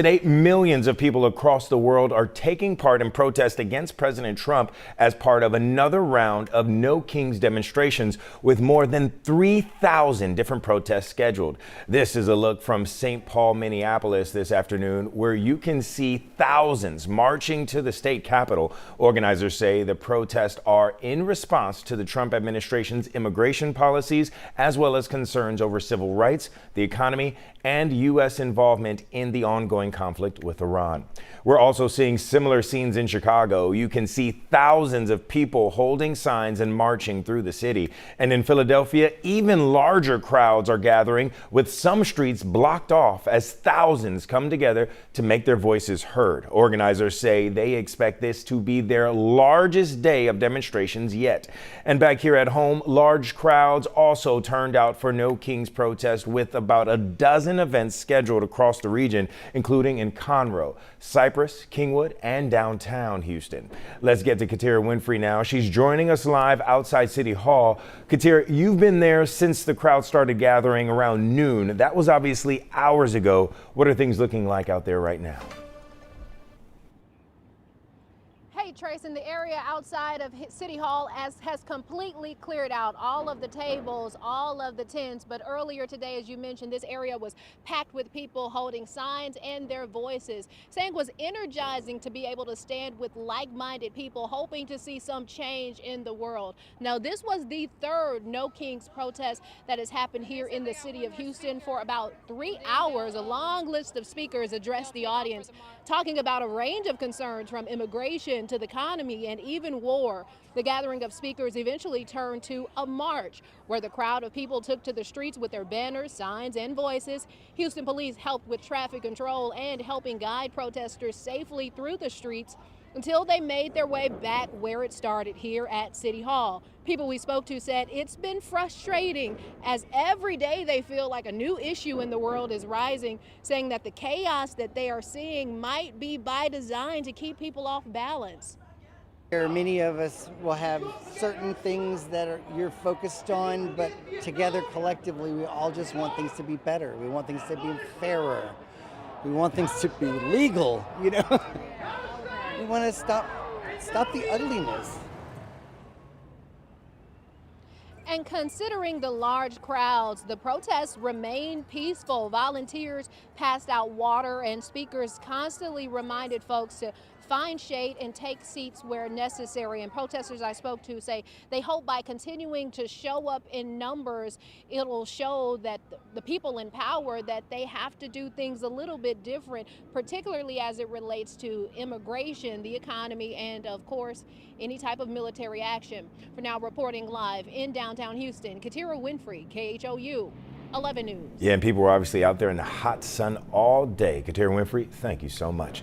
Today, millions of people across the world are taking part in protest against President Trump as part of another round of No Kings demonstrations with more than 3,000 different protests scheduled. This is a look from St. Paul, Minneapolis this afternoon, where you can see thousands marching to the state capitol. Organizers say the protests are in response to the Trump administration's immigration policies, as well as concerns over civil rights, the economy, and U.S. involvement in the ongoing conflict with Iran. We're also seeing similar scenes in Chicago. You can see thousands of people holding signs and marching through the city. And in Philadelphia, even larger crowds are gathering, with some streets blocked off as thousands come together to make their voices heard. Organizers say they expect this to be their largest day of demonstrations yet. And back here at home, large crowds also turned out for No Kings protest, with about a dozen events scheduled across the region, including in Conroe, Cypress, Kingwood, and downtown Houston. Let's get to Katira Winfrey now. She's joining us live outside City Hall. Katira, you've been there since the crowd started gathering around noon. That was obviously hours ago. What are things looking like out there right now? Hey, Trace, in the area outside of City Hall has completely cleared out all of the tables, all of the tents. But earlier today, as you mentioned, this area was packed with people holding signs and their voices, saying it was energizing to be able to stand with like-minded people, hoping to see some change in the world. Now, this was the third No Kings protest that has happened here in the city of Houston. For about 3 hours, a long list of speakers addressed the audience, talking about a range of concerns from immigration to the economy and even war. The gathering of speakers eventually turned to a march, where the crowd of people took to the streets with their banners, signs, and voices. Houston police helped with traffic control and helping guide protesters safely through the streets until they made their way back where it started, here at City Hall. People we spoke to said it's been frustrating, as every day they feel like a new issue in the world is rising, saying that the chaos that they are seeing might be by design to keep people off balance. Many of us will have certain things that you're focused on, but together collectively we all just want things to be better. We want things to be fairer. We want things to be legal, you know. We want to stop the ugliness. And considering the large crowds, the protests remained peaceful. Volunteers passed out water, and speakers constantly reminded folks to find shade and take seats where necessary. And protesters I spoke to say they hope by continuing to show up in numbers, it'll show that the people in power that they have to do things a little bit different, particularly as it relates to immigration, the economy, and of course, any type of military action. For now, reporting live in downtown Houston, Katira Winfrey, KHOU 11 News. Yeah, and people were obviously out there in the hot sun all day. Katira Winfrey, thank you so much.